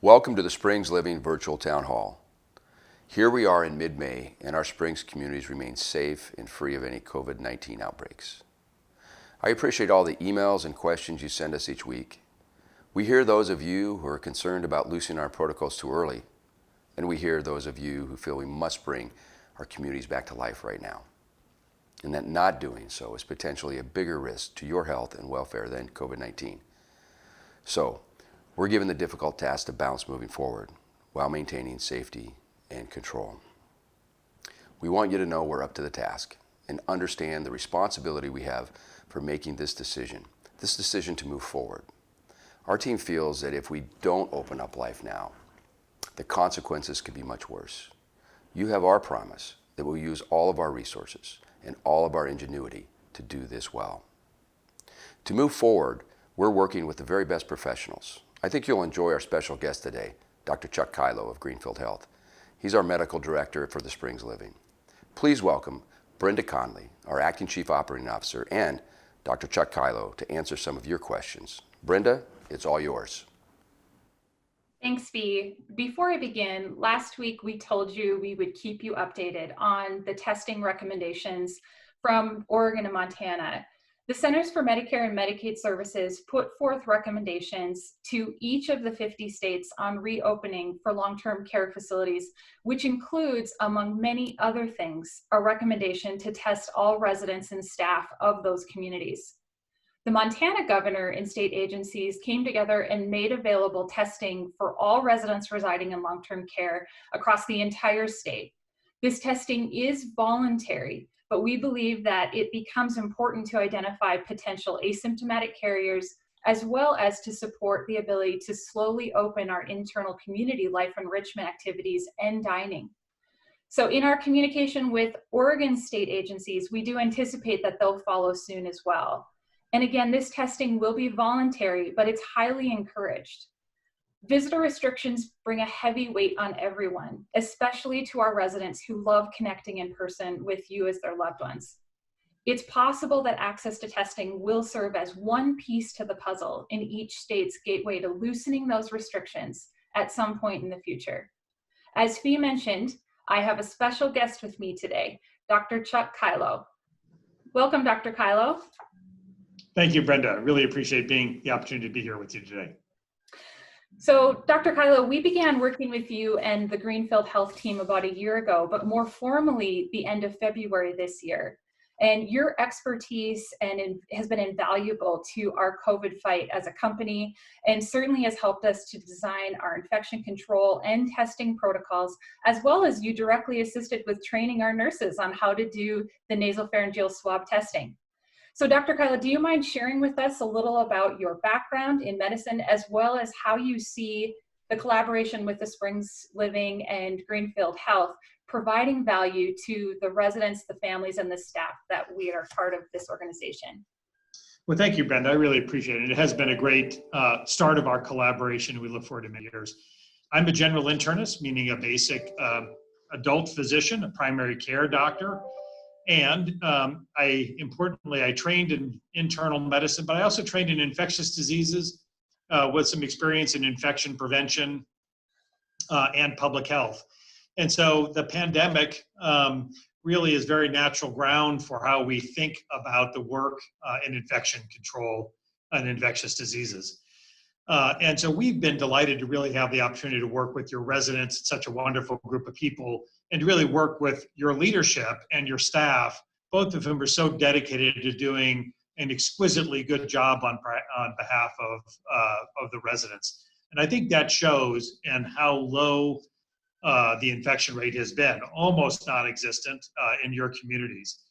Welcome to the Springs Living Virtual Town Hall. Here we are in mid-May, and our Springs communities remain safe and free of any COVID-19 outbreaks. I appreciate all the emails and questions you send us each week. We hear those of you who are concerned about loosening our protocols too early, and we hear those of you who feel we must bring our communities back to life right now, and that not doing so is potentially a bigger risk to your health and welfare than COVID-19. So, we're given the difficult task to balance moving forward while maintaining safety and control. We want you to know we're up to the task and understand the responsibility we have for making this decision to move forward. Our team feels that if we don't open up life now, the consequences could be much worse. You have our promise that we'll use all of our resources and all of our ingenuity to do this well. To move forward, we're working with the very best professionals. I think you'll enjoy our special guest today, Dr. Chuck Kylo of Greenfield Health. He's our medical director for the Springs Living. Please welcome Brenda Connelly, our acting chief operating officer, and Dr. Chuck Kylo to answer some of your questions. Brenda, it's all yours. Thanks, Fee. Before I begin, last week we told you we would keep you updated on the testing recommendations from Oregon and Montana. The Centers for Medicare and Medicaid Services put forth recommendations to each of the 50 states on reopening for long-term care facilities, which includes, among many other things, a recommendation to test all residents and staff of those communities. The Montana governor and state agencies came together and made available testing for all residents residing in long-term care across the entire state. This testing is voluntary, but we believe that it becomes important to identify potential asymptomatic carriers, as well as to support the ability to slowly open our internal community life enrichment activities and dining. So in our communication with Oregon state agencies, we do anticipate that they'll follow soon as well. And again, this testing will be voluntary, but it's highly encouraged. Visitor restrictions bring a heavy weight on everyone, especially to our residents who love connecting in person with you as their loved ones. It's possible that access to testing will serve as one piece to the puzzle in each state's gateway to loosening those restrictions at some point in the future. As Fee mentioned, I have a special guest with me today, Dr. Chuck Kylo. Welcome, Dr. Kylo. Thank you, Brenda. I really appreciate the opportunity to be here with you today. So, Dr. Kylo, we began working with you and the Greenfield Health team about a year ago, but more formally the end of February this year. And your expertise has been invaluable to our COVID fight as a company, and certainly has helped us to design our infection control and testing protocols, as well as you directly assisted with training our nurses on how to do the nasopharyngeal swab testing. So Dr. Kylo, do you mind sharing with us a little about your background in medicine, as well as how you see the collaboration with the Springs Living and Greenfield Health providing value to the residents, the families, and the staff that we are part of this organization? Well, thank you, Brenda. I really appreciate it. It has been a great start of our collaboration. We look forward to many years. I'm a general internist, meaning a basic adult physician, a primary care doctor. And I trained in internal medicine, but I also trained in infectious diseases with some experience in infection prevention and public health. And so the pandemic really is very natural ground for how we think about the work in infection control and infectious diseases. And so we've been delighted to really have the opportunity to work with your residents. It's such a wonderful group of people, and to really work with your leadership and your staff, both of whom are so dedicated to doing an exquisitely good job on behalf of the residents. And I think that shows in how low the infection rate has been, almost non-existent in your communities.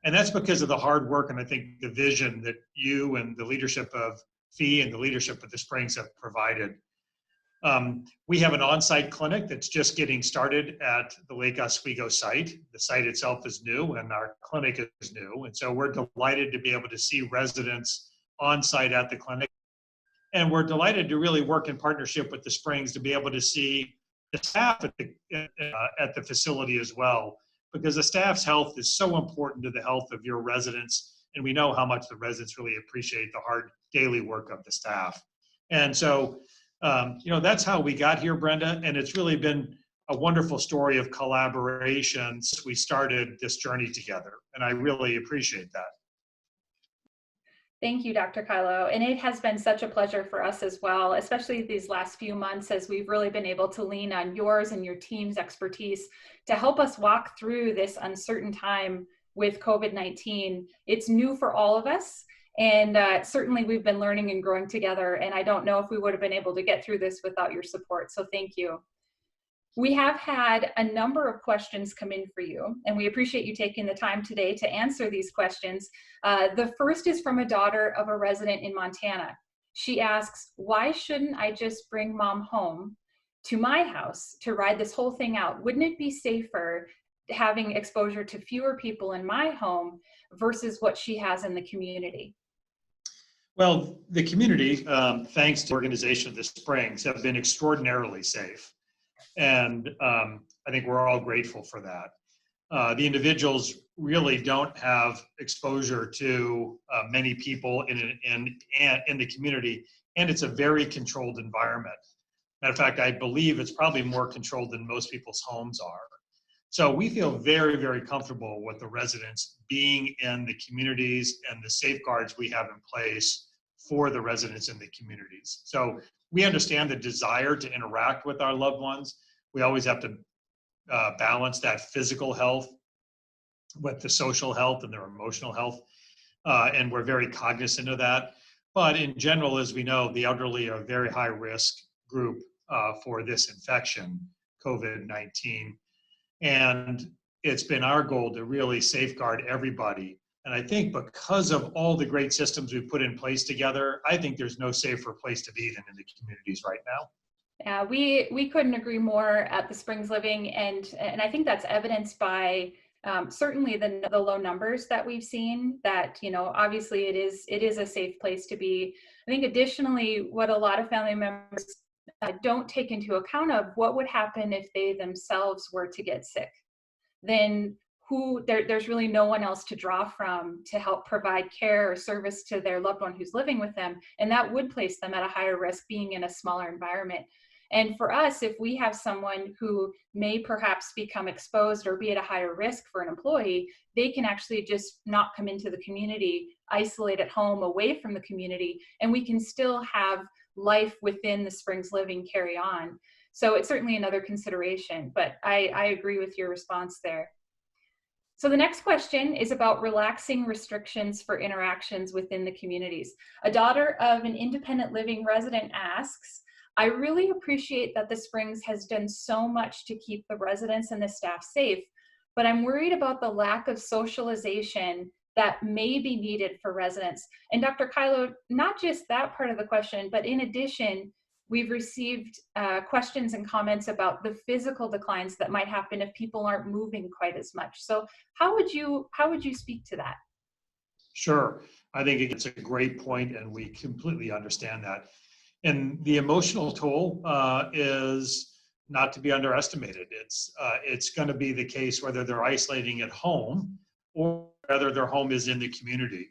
And that's because of the hard work and I think the vision that you and the leadership of Fee and the leadership of the Springs have provided. We have an on-site clinic that's just getting started at the Lake Oswego site. The site itself is new and our clinic is new. And so we're delighted to be able to see residents on-site at the clinic. And we're delighted to really work in partnership with the Springs to be able to see the staff at the facility as well, because the staff's health is so important to the health of your residents. And we know how much the residents really appreciate the hard daily work of the staff. And so That's how we got here, Brenda, and it's really been a wonderful story of collaboration since we started this journey together, and I really appreciate that. Thank you, Dr. Kylo. And it has been such a pleasure for us as well, especially these last few months as we've really been able to lean on yours and your team's expertise to help us walk through this uncertain time with COVID-19. It's new for all of us. And certainly we've been learning and growing together. And I don't know if we would have been able to get through this without your support. So thank you. We have had a number of questions come in for you, and we appreciate you taking the time today to answer these questions. The first is from a daughter of a resident in Montana. She asks, why shouldn't I just bring mom home to my house to ride this whole thing out? Wouldn't it be safer having exposure to fewer people in my home versus what she has in the community? Well, the community, thanks to the organization of the Springs, have been extraordinarily safe. And I think we're all grateful for that. The individuals really don't have exposure to many people in the community, and it's a very controlled environment. Matter of fact, I believe it's probably more controlled than most people's homes are. So we feel very, very comfortable with the residents being in the communities and the safeguards we have in place for the residents in the communities. So we understand the desire to interact with our loved ones. We always have to balance that physical health with the social health and their emotional health. And we're very cognizant of that. But in general, as we know, the elderly are a very high risk group for this infection, COVID-19. And it's been our goal to really safeguard everybody. And I think because of all the great systems we've put in place together, I think there's no safer place to be than in the communities right now. Yeah, we couldn't agree more at the Springs Living, and I think that's evidenced by certainly the low numbers that we've seen. That obviously it is a safe place to be. I think additionally, what a lot of family members don't take into account of what would happen if they themselves were to get sick. Then there's really no one else to draw from to help provide care or service to their loved one who's living with them, and that would place them at a higher risk being in a smaller environment. And for us, if we have someone who may perhaps become exposed or be at a higher risk for an employee, they can actually just not come into the community, isolate at home away from the community, and we can still have life within the Springs Living carry on. So it's certainly another consideration, but I agree with your response there. So the next question is about relaxing restrictions for interactions within the communities. A daughter of an independent living resident asks, I really appreciate that the Springs has done so much to keep the residents and the staff safe, but I'm worried about the lack of socialization that may be needed for residents. And Dr. Kylo, not just that part of the question, but in addition, we've received questions and comments about the physical declines that might happen if people aren't moving quite as much. So how would you speak to that? Sure. I think it's a great point, and we completely understand that. And the emotional toll is not to be underestimated. It's going to be the case whether they're isolating at home or whether their home is in the community.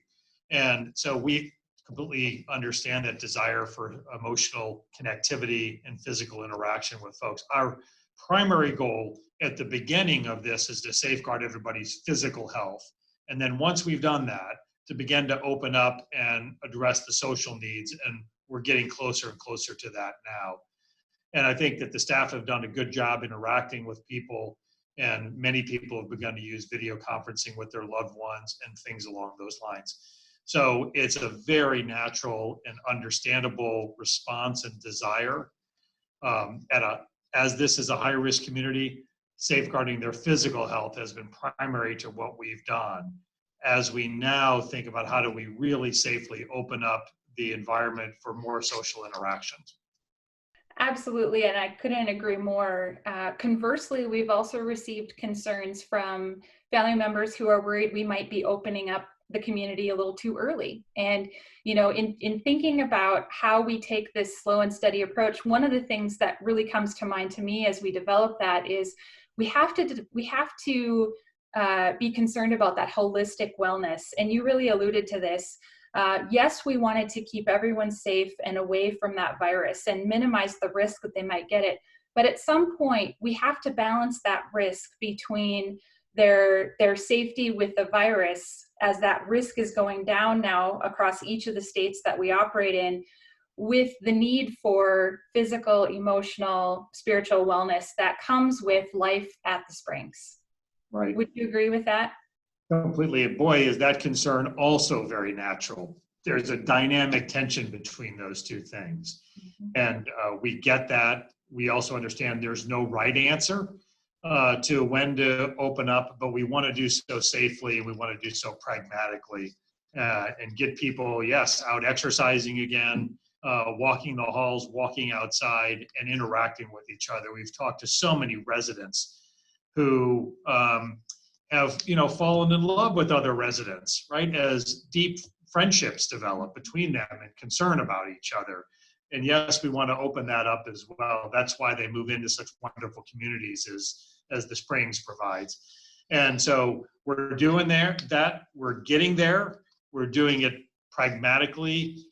And so we completely understand that desire for emotional connectivity and physical interaction with folks. Our primary goal at the beginning of this is to safeguard everybody's physical health. And then once we've done that, to begin to open up and address the social needs. And we're getting closer and closer to that now. And I think that the staff have done a good job interacting with people, and many people have begun to use video conferencing with their loved ones and things along those lines. So it's a very natural and understandable response and desire. As this is a high-risk community, safeguarding their physical health has been primary to what we've done. As we now think about how do we really safely open up the environment for more social interactions. Absolutely, and I couldn't agree more. Conversely, we've also received concerns from family members who are worried we might be opening up the community a little too early. And in thinking about how we take this slow and steady approach, one of the things that really comes to mind to me as we develop that is we have to be concerned about that holistic wellness. And you really alluded to this. Yes, we wanted to keep everyone safe and away from that virus and minimize the risk that they might get it. But at some point, we have to balance that risk between their safety with the virus, as that risk is going down now across each of the states that we operate in, with the need for physical, emotional, spiritual wellness that comes with life at the Springs. Right. Would you agree with that? Completely. Boy, is that concern also very natural. There's a dynamic tension between those two things. And we get that. We also understand there's no right answer to when to open up, but we want to do so safely. We want to do so pragmatically and get people, yes, out exercising again, walking the halls, walking outside, and interacting with each other. We've talked to so many residents who have, fallen in love with other residents, right? As deep friendships develop between them and concern about each other. And yes, we want to open that up as well. That's why they move into such wonderful communities as the Springs provides. And so we're doing that. We're getting there. We're doing it pragmatically,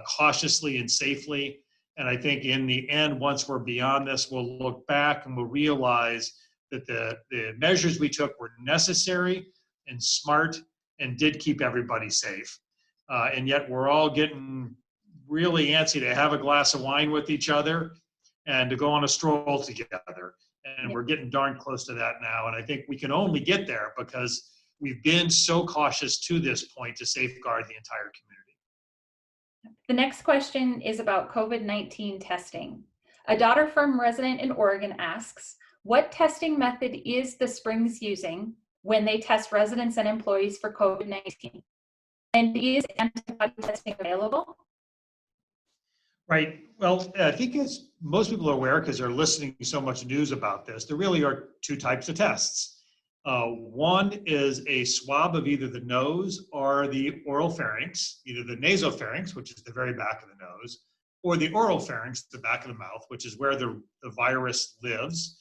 cautiously, and safely. And I think in the end, once we're beyond this, we'll look back and we'll realize that the measures we took were necessary and smart and did keep everybody safe. And yet we're all getting really antsy to have a glass of wine with each other and to go on a stroll together. And we're getting darn close to that now. And I think we can only get there because we've been so cautious to this point to safeguard the entire community. The next question is about COVID-19 testing. A Daughter Firm resident in Oregon asks, what testing method is the Springs using when they test residents and employees for COVID-19? And is antibody testing available? Right. Well, I think as most people are aware, because they're listening to so much news about this, there really are two types of tests. One is a swab of either the nose or the oral pharynx, either the nasopharynx, which is the very back of the nose, or the oral pharynx, the back of the mouth, which is where the virus lives,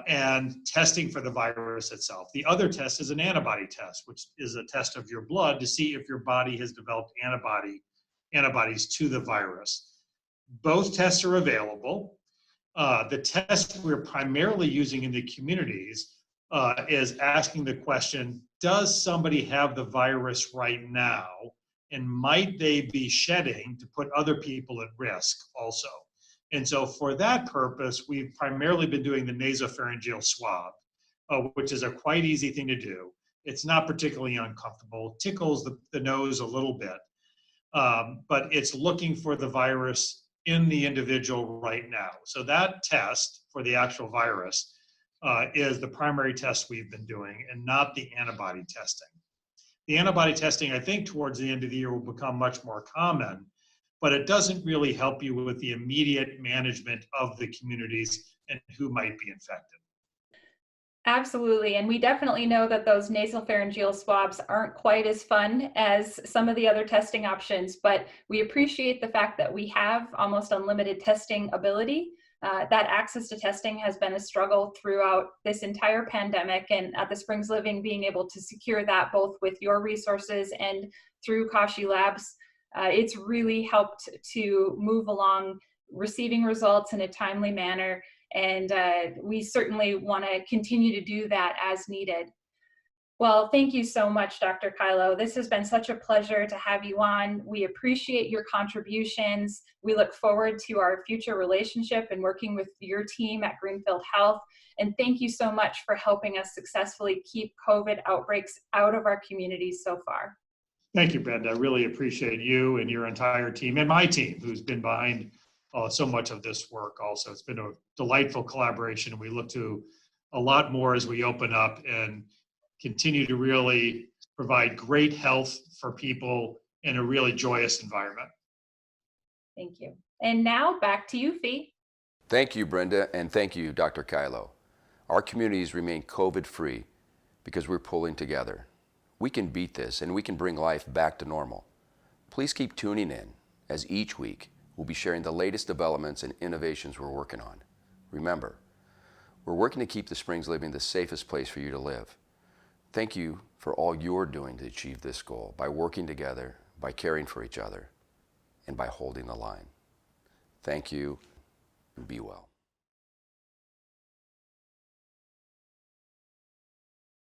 and testing for the virus itself. The other test is an antibody test, which is a test of your blood to see if your body has developed antibodies to the virus. Both tests are available. The test we're primarily using in the communities is asking the question, does somebody have the virus right now? And might they be shedding to put other people at risk also? And so for that purpose, we've primarily been doing the nasopharyngeal swab, which is a quite easy thing to do. It's not particularly uncomfortable, tickles the nose a little bit, but it's looking for the virus in the individual right now. So that test for the actual virus is the primary test we've been doing and not the antibody testing. The antibody testing, I think, towards the end of the year will become much more common, but it doesn't really help you with the immediate management of the communities and who might be infected. Absolutely. And we definitely know that those nasopharyngeal swabs aren't quite as fun as some of the other testing options, but we appreciate the fact that we have almost unlimited testing ability. That access to testing has been a struggle throughout this entire pandemic, and at the Springs Living, being able to secure that both with your resources and through Kashi Labs, it's really helped to move along receiving results in a timely manner. And we certainly want to continue to do that as needed. Well, thank you so much, Dr. Kylo. This has been such a pleasure to have you on. We appreciate your contributions. We look forward to our future relationship and working with your team at Greenfield Health. And thank you so much for helping us successfully keep COVID outbreaks out of our communities so far. Thank you, Brenda. I really appreciate you and your entire team and my team who's been behind so much of this work also. It's been a delightful collaboration, and we look to a lot more as we open up and continue to really provide great health for people in a really joyous environment. Thank you. And now back to you, Fee. Thank you, Brenda, and thank you, Dr. Kylo. Our communities remain COVID-free because we're pulling together. We can beat this, and we can bring life back to normal. Please keep tuning in, as each week we'll be sharing the latest developments and innovations we're working on. Remember, we're working to keep the Springs Living the safest place for you to live. Thank you for all you're doing to achieve this goal by working together, by by caring for each other, and by holding the line. Thank you, and be well.